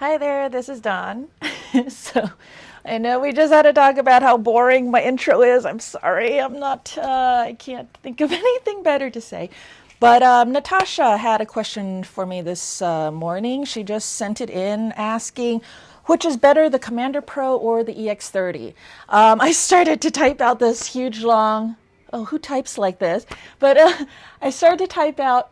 Hi there, this is Dawn. So, I know we just had to talk about how boring my intro is. I'm sorry, I can't think of anything better to say. But Natasha had a question for me this morning. She just sent it in asking, which is better, the Commander Pro or the EX30? I started to type out this huge long, oh, who types like this? But I started to type out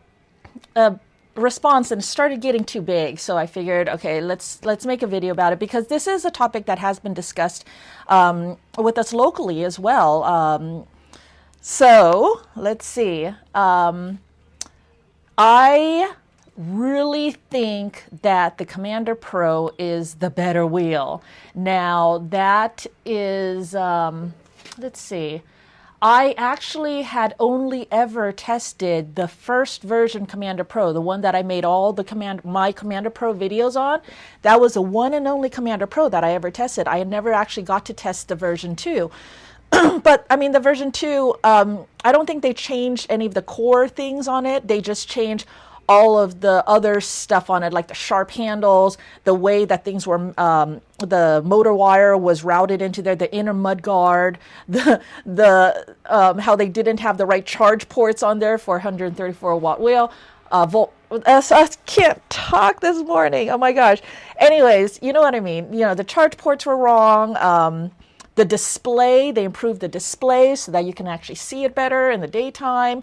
a response and started getting too big, so I figured, okay, let's make a video about it, because this is a topic that has been discussed with us locally as well. So let's see. I really think that the Commander Pro is the better wheel. Now that is, let's see. I actually had only ever tested the first version Commander Pro, the one that I made all the my Commander Pro videos on. That was the one and only Commander Pro that I ever tested. I had never actually got to test the version 2. But I mean, the version 2, I don't think they changed any of the core things on it. They just changed all of the other stuff on it, like the sharp handles, the way that things were, the motor wire was routed into there, the inner mud guard, how they didn't have the right charge ports on there for 134 watt wheel, volt. I can't talk this morning. Oh my gosh. Anyways, you know what I mean. You know, the charge ports were wrong. The display, they improved the display so that you can actually see it better in the daytime.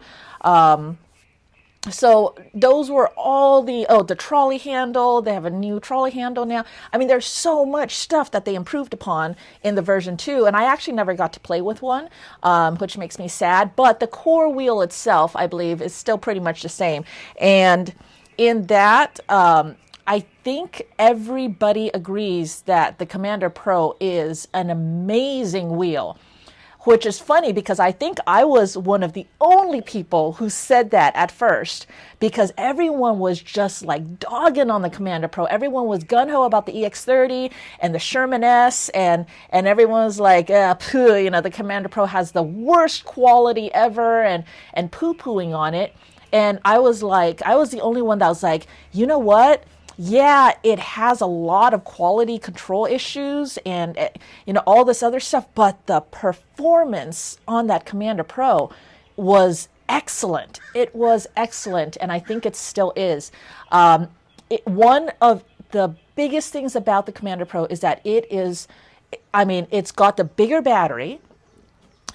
So those were all the trolley handle. They have a new trolley handle now. I mean, there's so much stuff that they improved upon in the version 2, and I actually never got to play with one, which makes me sad. But the core wheel itself, I believe, is still pretty much the same. And in that, I think everybody agrees that the Commander Pro is an amazing wheel. Which is funny, because I think I was one of the only people who said that at first, because everyone was just like dogging on the Commander Pro. Everyone was gung-ho about the EX30 and the Sherman S, and everyone was like, pooh, you know, the Commander Pro has the worst quality ever, and poo-pooing on it. And I was the only one that was like, you know what? Yeah, it has a lot of quality control issues and, you know, all this other stuff, but the performance on that Commander Pro was excellent. It was excellent, and I think it still is. One of the biggest things about the Commander Pro is that it's got the bigger battery,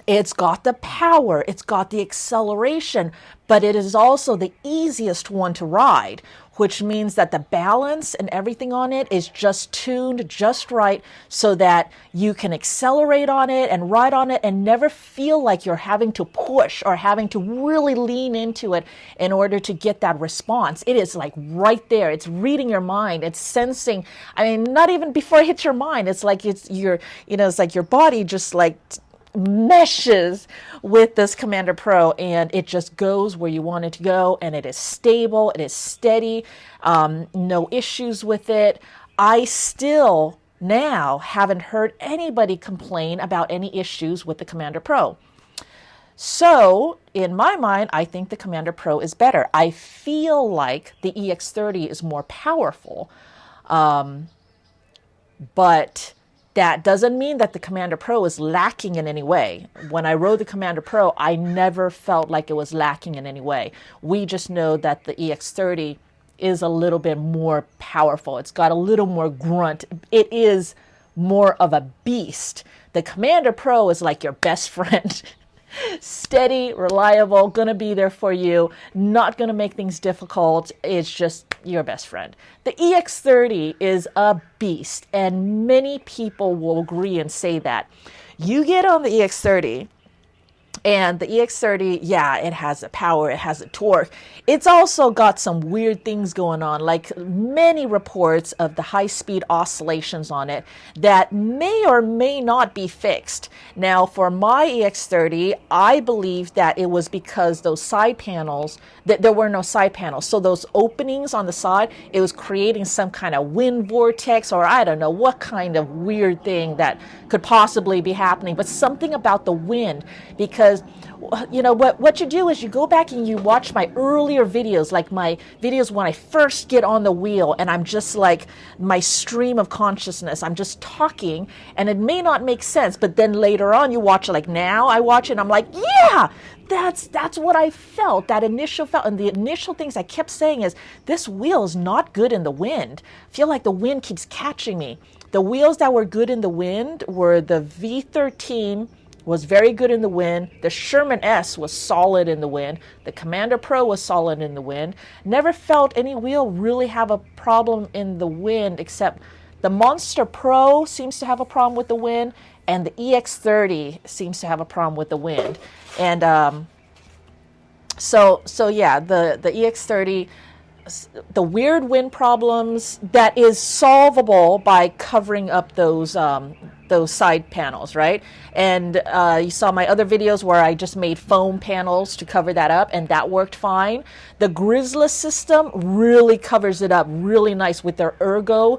it's got the power, it's got the acceleration, but it is also the easiest one to ride, which means that the balance and everything on it is just tuned just right so that you can accelerate on it and ride on it and never feel like you're having to push or having to really lean into it in order to get that response. It is like right there. It's reading your mind. It's sensing. I mean, not even before it hits your mind. It's like it's like your body just like meshes with this Commander Pro, and it just goes where you want it to go, and it is stable, it is steady, no issues with it. I still now haven't heard anybody complain about any issues with the Commander Pro. So in my mind, I think the Commander Pro is better. I feel like the EX30 is more powerful, but that doesn't mean that the Commander Pro is lacking in any way. When I rode the Commander Pro, I never felt like it was lacking in any way. We just know that the EX30 is a little bit more powerful. It's got a little more grunt. It is more of a beast. The Commander Pro is like your best friend. Steady, reliable, gonna be there for you, not gonna make things difficult. It's just your best friend. The EX30 is a beast, and many people will agree and say that. You get on the EX30, and the EX30, yeah, it has the power, it has the torque. It's also got some weird things going on, like many reports of the high-speed oscillations on it that may or may not be fixed. Now, for my EX30, I believe that it was because those side panels, that there were no side panels. So those openings on the side, it was creating some kind of wind vortex, or I don't know what kind of weird thing that could possibly be happening, but something about the wind, because because you know what you do is you go back and you watch my earlier videos, like my videos when I first get on the wheel and I'm just like my stream of consciousness, I'm just talking and it may not make sense, but then later on you watch it, like now I watch it and I'm like, yeah, that's what I felt, that initial felt. And the initial things I kept saying is, this wheel is not good in the wind. I feel like the wind keeps catching me. The wheels that were good in the wind were the V13 was very good in the wind. The Sherman S was solid in the wind. The Commander Pro was solid in the wind. Never felt any wheel really have a problem in the wind, except the Monster Pro seems to have a problem with the wind, and the EX30 seems to have a problem with the wind. And so yeah, the EX30, the weird wind problems, that is solvable by covering up those side panels, right? And you saw my other videos where I just made foam panels to cover that up, and that worked fine. The Grizzly system really covers it up really nice with their ergo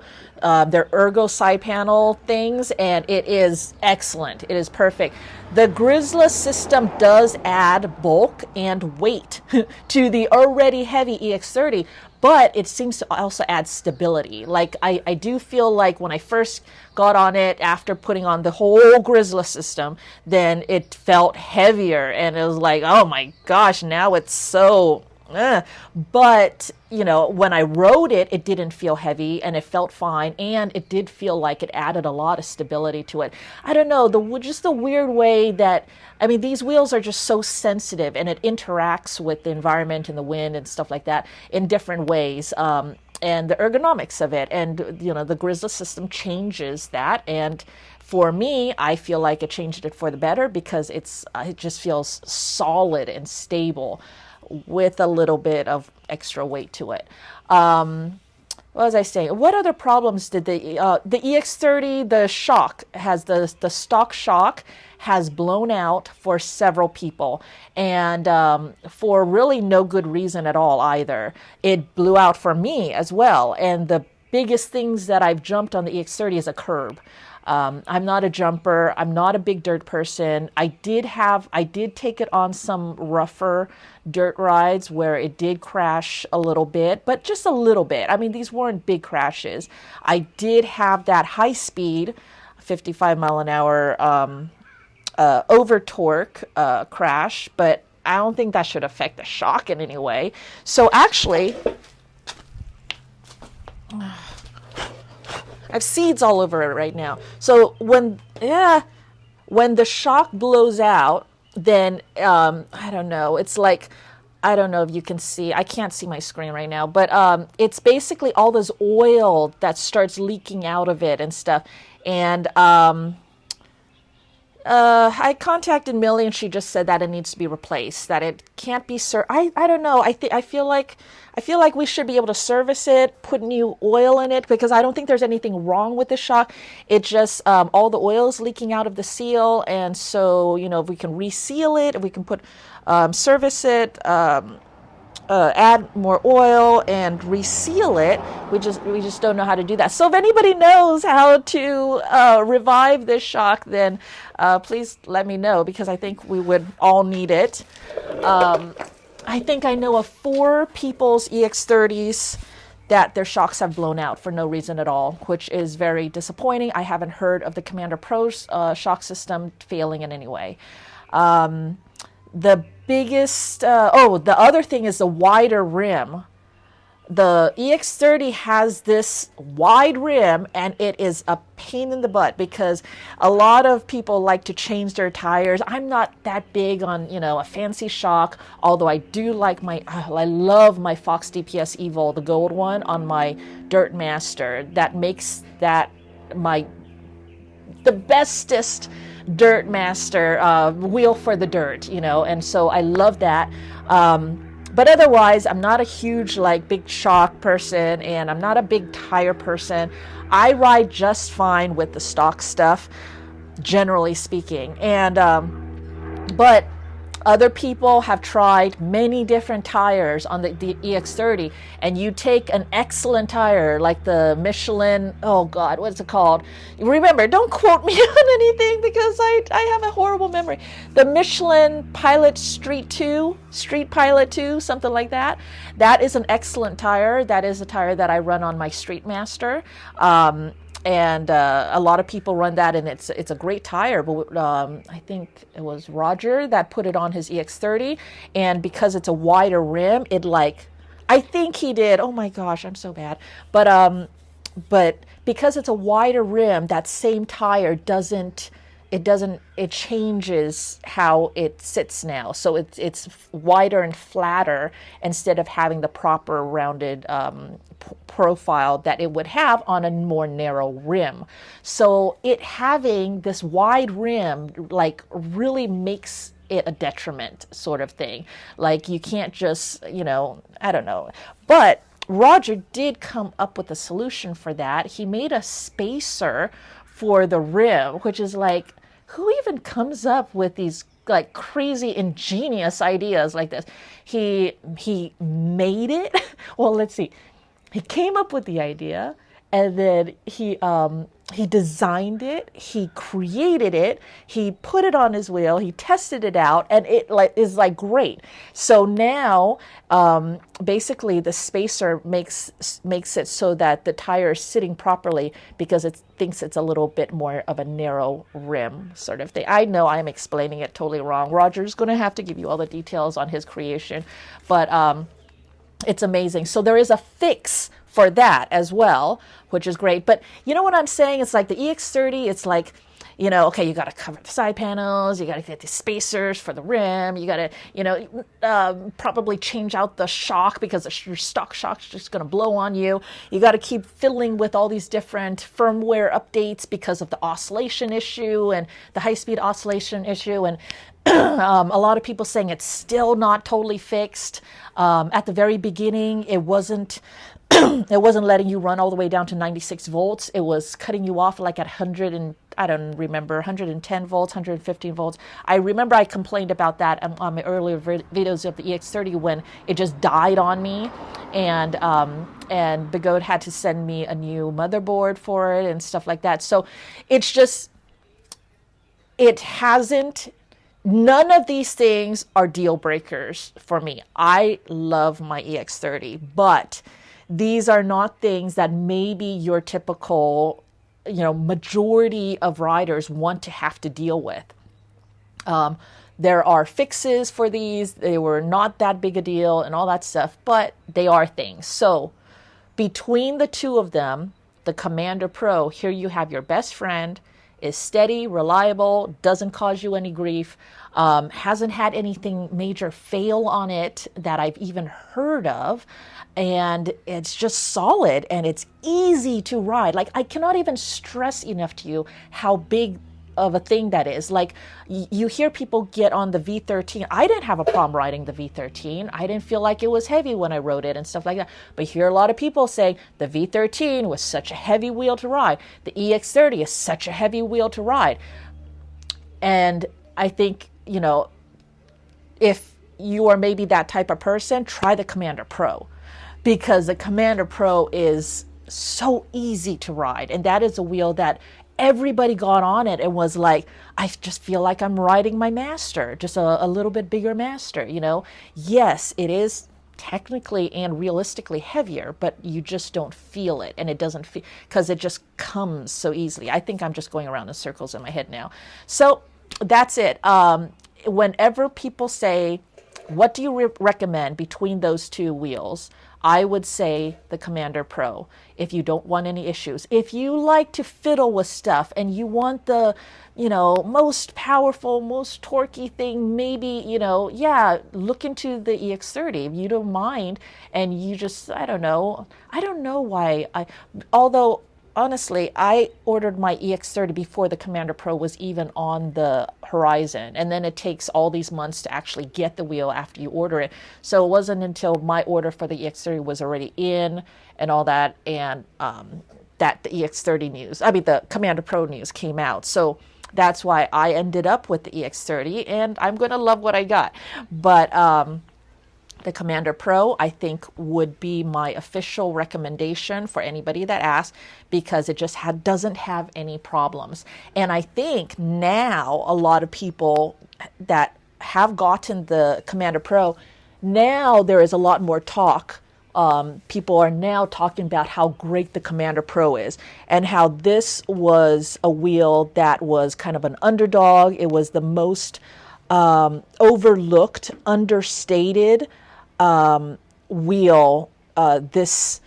side panel things, and it is excellent. It is perfect. The Grizzly system does add bulk and weight to the already heavy EX30, but it seems to also add stability. Like I do feel like when I first got on it after putting on the whole Grizzly system, then it felt heavier and it was like, oh my gosh, now it's so but you know, when I rode it, it didn't feel heavy and it felt fine, and it did feel like it added a lot of stability to it. I don't know, just the weird way that, I mean, these wheels are just so sensitive and it interacts with the environment and the wind and stuff like that in different ways, and the ergonomics of it, and you know, the Grizzly system changes that. And for me, I feel like it changed it for the better because it just feels solid and stable with a little bit of extra weight to it. What was I saying? What other problems did the EX30, the shock has the stock shock has blown out for several people, and for really no good reason at all either. It blew out for me as well, and the biggest things that I've jumped on the EX30 is a curb. I'm not a jumper. I'm not a big dirt person. I did take it on some rougher dirt rides where it did crash a little bit, but just a little bit. I mean, these weren't big crashes. I did have that high speed, 55 mile an hour, over torque, crash, but I don't think that should affect the shock in any way. So actually, I have seeds all over it right now. So when the shock blows out, then I don't know. It's like, I don't know if you can see. I can't see my screen right now, but it's basically all this oil that starts leaking out of it and stuff. And I contacted Millie, and she just said that it needs to be replaced. That it can't be I don't know. I feel like we should be able to service it, put new oil in it, because I don't think there's anything wrong with the shock. It just all the oil is leaking out of the seal, and so you know, if we can reseal it, if we can put service it, add more oil and reseal it. We just don't know how to do that. So if anybody knows how to revive this shock, then please let me know, because I think we would all need it. I think I know of 4 people's EX30s that their shocks have blown out for no reason at all, which is very disappointing. I haven't heard of the Commander Pro's shock system failing in any way. The biggest, the other thing is the wider rim. The EX30 has this wide rim, and it is a pain in the butt because a lot of people like to change their tires. I'm not that big on, you know, a fancy shock, although I do like I love my Fox DPS Evo, the gold one, on my Dirt Master. That makes that the bestest Dirt Master wheel for the dirt, you know, and so I love that. But otherwise, I'm not a huge, like, big shock person, and I'm not a big tire person. I ride just fine with the stock stuff, generally speaking. And, but Other people have tried many different tires on the EX30, and you take an excellent tire like the Michelin, oh God, what's it called? Remember, don't quote me on anything because I have a horrible memory. The Michelin Pilot Street Pilot 2, something like that. That is an excellent tire. That is a tire that I run on my Streetmaster. And a lot of people run that, and it's a great tire. But I think it was Roger that put it on his EX30, and because it's a wider rim, I think he did. Oh my gosh, I'm so bad. But because it's a wider rim, that same tire it changes how it sits now. So it's wider and flatter instead of having the proper rounded profile that it would have on a more narrow rim. So it having this wide rim really makes it a detriment sort of thing. Like you can't just, I don't know. But Roger did come up with a solution for that. He made a spacer for the rim, which is like, who even comes up with these crazy ingenious ideas like this? He made it. Well, let's see. He came up with the idea, and then he designed it, he created it, he put it on his wheel, he tested it out, and it is great. So now, basically, the spacer makes it so that the tire is sitting properly because it thinks it's a little bit more of a narrow rim sort of thing. I know I'm explaining it totally wrong. Roger's going to have to give you all the details on his creation, but it's amazing. So there is a fix for that as well, which is great. But you know what I'm saying? It's like the EX30, it's like, okay, you got to cover the side panels, you got to get the spacers for the rim, you got to, probably change out the shock because your stock shock's just going to blow on you. You got to keep fiddling with all these different firmware updates because of the oscillation issue and the high-speed oscillation issue. And a lot of people saying it's still not totally fixed. At the very beginning, it wasn't letting you run all the way down to 96 volts. It was cutting you off at 100 and I don't remember, 110 volts, 115 volts. I remember I complained about that on my earlier videos of the EX30 when it just died on me, and Bigode had to send me a new motherboard for it and stuff like that. So it's just, none of these things are deal breakers for me. I love my EX30, but these are not things that maybe your typical, majority of riders want to have to deal with. There are fixes for these. They were not that big a deal and all that stuff, but they are things. So between the two of them, the Commander Pro, here you have your best friend, is steady, reliable, doesn't cause you any grief, hasn't had anything major fail on it that I've even heard of, and it's just solid and it's easy to ride. I cannot even stress enough to you how big of a thing that is. You hear people get on the V13. I didn't have a problem riding the V13. I didn't feel like it was heavy when I rode it and stuff like that. But you hear a lot of people saying the V13 was such a heavy wheel to ride. The EX30 is such a heavy wheel to ride. And I think, if you are maybe that type of person, try the Commander Pro, because the Commander Pro is so easy to ride. And that is a wheel that everybody got on it and was like, I just feel like I'm riding my Master, just a little bit bigger Master, Yes, it is technically and realistically heavier, but you just don't feel it. And it doesn't feel, because it just comes so easily. I think I'm just going around in circles in my head now. So that's it. Whenever people say, what do you recommend between those two wheels? I would say the Commander Pro, if you don't want any issues. If you like to fiddle with stuff and you want the, most powerful, most torquey thing, maybe, look into the EX30 if you don't mind. And you just, I don't know why although honestly, I ordered my EX30 before the Commander Pro was even on the horizon. And then it takes all these months to actually get the wheel after you order it. So it wasn't until my order for the EX30 was already in and all that, and that the EX30 news, the Commander Pro news came out. So that's why I ended up with the EX30, and I'm going to love what I got. But the Commander Pro, I think, would be my official recommendation for anybody that asks, because it just doesn't have any problems. And I think now a lot of people that have gotten the Commander Pro, now there is a lot more talk. People are now talking about how great the Commander Pro is, and how this was a wheel that was kind of an underdog. It was the most overlooked, understated wheel. This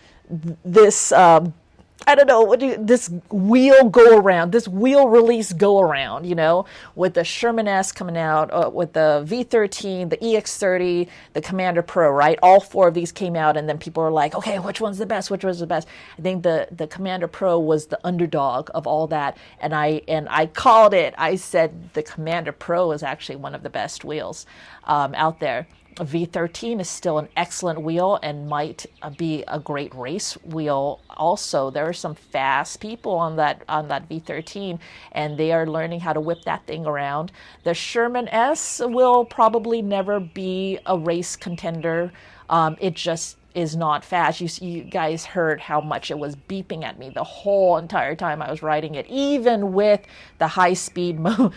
I don't know, this wheel go around, this wheel release go around, you know, with the Sherman S coming out, with the V13, the EX30, the Commander Pro, right? All four of these came out, and then people were like, okay, which one's the best? Which one's the best? I think the Commander Pro was the underdog of all that, and I called it. I said the Commander Pro is actually one of the best wheels out there. V13 is still an excellent wheel and might be a great race wheel also. There are some fast people on that V13, and they are learning how to whip that thing around. The Sherman S will probably never be a race contender. It just is not fast. You guys heard how much it was beeping at me the whole entire time I was riding it, even with the high speed mode,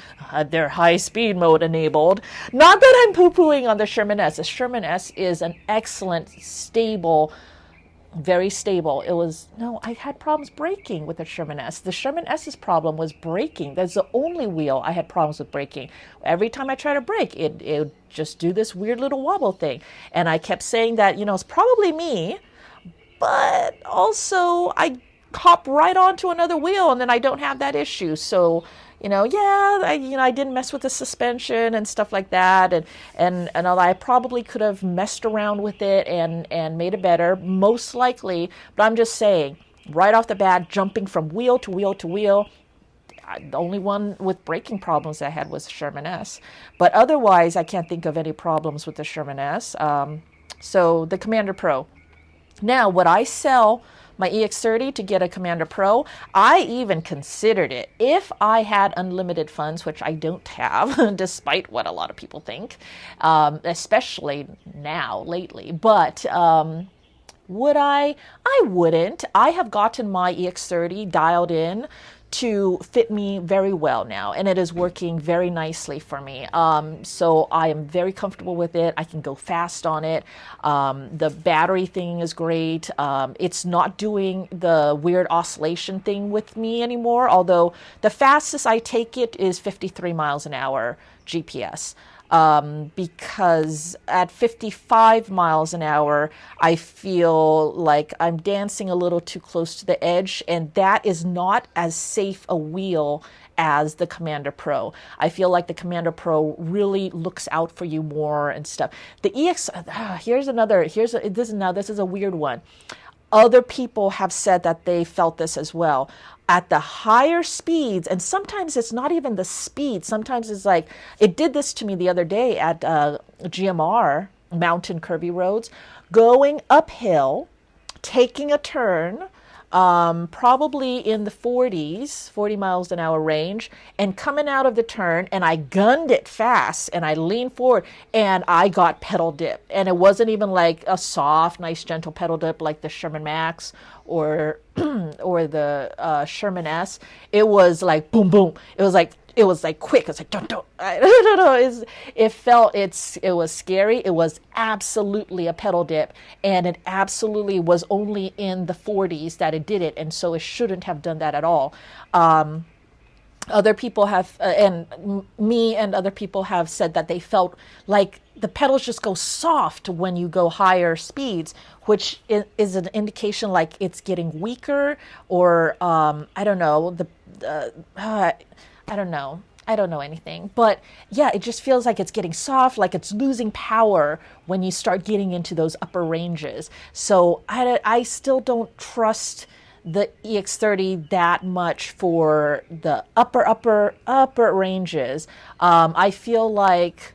their high speed mode enabled. Not that I'm poo-pooing on the Sherman S. The Sherman S is an excellent, stable, very stable. I had problems braking with the Sherman S. The Sherman S's problem was braking. That's the only wheel I had problems with braking. Every time I try to brake, it would just do this weird little wobble thing. And I kept saying that, it's probably me, but also I hop right onto another wheel and then I don't have that issue. So, I didn't mess with the suspension and stuff like that, and I probably could have messed around with it and made it better, most likely. But I'm just saying, right off the bat, jumping from wheel to wheel to wheel, the only one with braking problems I had was Sherman S. But otherwise, I can't think of any problems with the Sherman S. So the Commander Pro. Now, would I sell my EX30 to get a Commander Pro? I even considered it. If I had unlimited funds, which I don't have, despite what a lot of people think, especially now, lately. But would I? I wouldn't. I have gotten my EX30 dialed in to fit me very well now, and it is working very nicely for me. So I am very comfortable with it. I can go fast on it. The battery thing is great. It's not doing the weird oscillation thing with me anymore, although the fastest I take it is 53 miles an hour GPS. Because at 55 miles an hour, I feel like I'm dancing a little too close to the edge, and that is not as safe a wheel as the Commander Pro. I feel like the Commander Pro really looks out for you more and stuff. The this is a weird one. Other people have said that they felt this as well. At the higher speeds, and sometimes it's not even the speed, sometimes it's like, it did this to me the other day at GMR, mountain curvy roads, going uphill, taking a turn, probably in the 40 miles an hour range, and coming out of the turn, and I gunned it fast, and I leaned forward, and I got pedal dip. And it wasn't even like a soft, nice, gentle pedal dip like the Sherman Max or the Sherman S. It was like boom, boom. It was like quick. It's like don't. I don't know. It was scary. It was absolutely a pedal dip, and it absolutely was only in the 40s that it did it, and so it shouldn't have done that at all. Other people have, and me and other people have said that they felt like the pedals just go soft when you go higher speeds, which is an indication like it's getting weaker, or I don't know. I don't know. I don't know anything, but yeah, it just feels like it's getting soft, like it's losing power when you start getting into those upper ranges. So I still don't trust the EX30 that much for the upper ranges. I feel like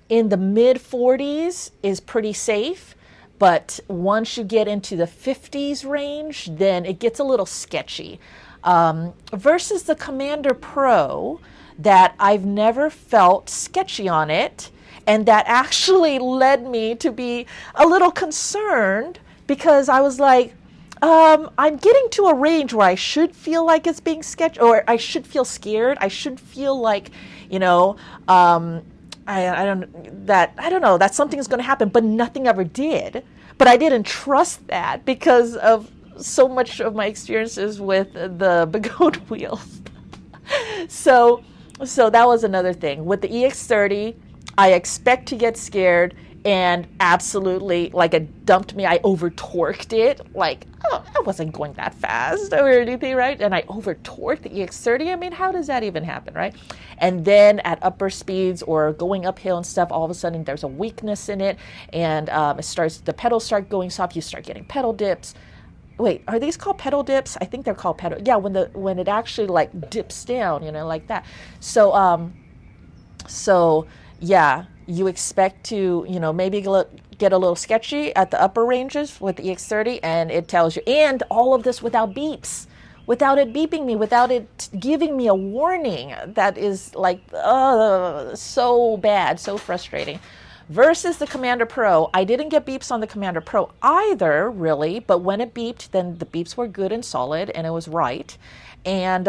in the mid 40s is pretty safe, but once you get into the 50s range, then it gets a little sketchy. versus the Commander Pro that I've never felt sketchy on it, and that actually led me to be a little concerned because I was like, I'm getting to a range where I should feel like it's being sketched, or I should feel scared. I should feel like, you know, I don't know that something is going to happen, but nothing ever did. But I didn't trust that because of so much of my experiences with the Begode wheels. So that was another thing with the EX30. I expect to get scared, and absolutely, like, it dumped me. I over torqued it, like, oh, I wasn't going that fast or anything, right? And I over torqued the EX30. I mean, how does that even happen, right? And then at upper speeds or going uphill and stuff, all of a sudden there's a weakness in it, and the pedals start going soft. You start getting pedal dips. Wait, are these called pedal dips? I think they're called pedal. Yeah, when it actually like dips down, you know, like that. So yeah, you expect to, you know, maybe get a little sketchy at the upper ranges with the EX30, and it tells you, and all of this without beeps, without it beeping me, without it giving me a warning. That is like, so bad, so frustrating. Versus the Commander Pro, I didn't get beeps on the Commander Pro either, really, but when it beeped, then the beeps were good and solid, and it was right. And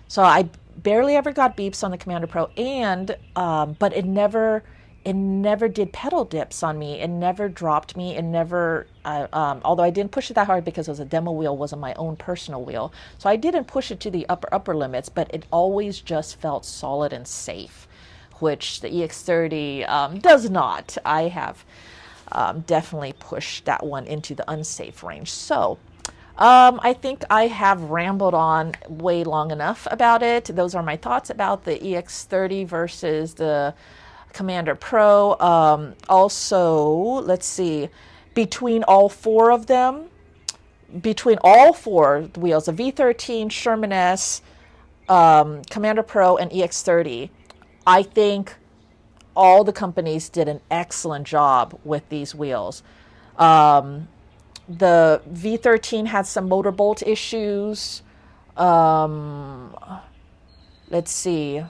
so I barely ever got beeps on the Commander Pro, and but it never did pedal dips on me. It never dropped me. It never, although I didn't push it that hard because it was a demo wheel, wasn't my own personal wheel. So I didn't push it to the upper limits, but it always just felt solid and safe, which the EX30 does not. I have definitely pushed that one into the unsafe range. So I think I have rambled on way long enough about it. Those are my thoughts about the EX30 versus the Commander Pro. Also, let's see, between all four of them, between all four wheels, the V13, Sherman S, Commander Pro, and EX30, I think all the companies did an excellent job with these wheels. The V13 had some motor bolt issues. Let's see.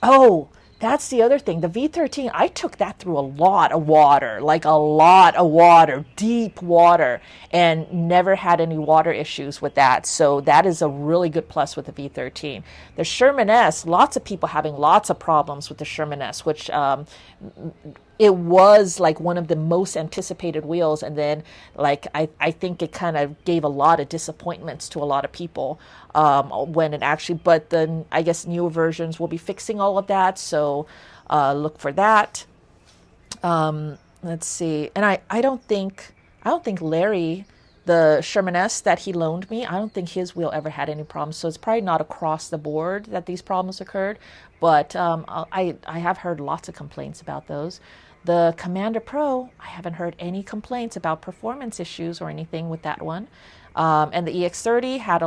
Oh, that's the other thing. The V13, I took that through a lot of water, like a lot of water, deep water, and never had any water issues with that. So that is a really good plus with the V13. The Sherman S, lots of people having lots of problems with the Sherman S, which it was like one of the most anticipated wheels, and then like I think it kind of gave a lot of disappointments to a lot of people when it actually, but then I guess newer versions will be fixing all of that, so look for that. Let's see, and I don't think Larry, the Sherman S that he loaned me, I don't think his wheel ever had any problems, so it's probably not across the board that these problems occurred, but I have heard lots of complaints about those. The Commander Pro, I haven't heard any complaints about performance issues or anything with that one. And the EX30 had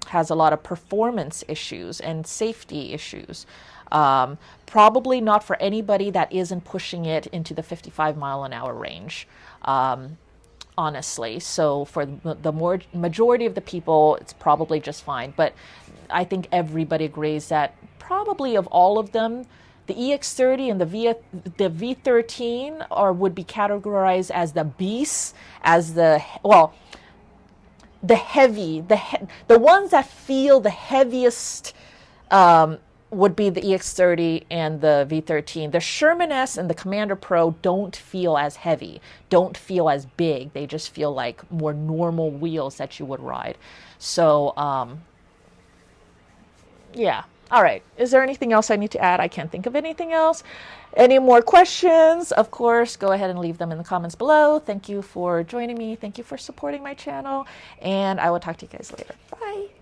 has a lot of performance issues and safety issues. Probably not for anybody that isn't pushing it into the 55-mile-an-hour range, honestly. So for the majority of the people, it's probably just fine. But I think everybody agrees that probably of all of them, the EX30 and the V13 would be categorized as the beasts, as the ones that feel the heaviest would be the EX30 and the V13. The Sherman S and the Commander Pro don't feel as heavy, don't feel as big. They just feel like more normal wheels that you would ride. So, yeah. All right. Is there anything else I need to add? I can't think of anything else. Any more questions? Of course, go ahead and leave them in the comments below. Thank you for joining me. Thank you for supporting my channel. And I will talk to you guys later. Bye.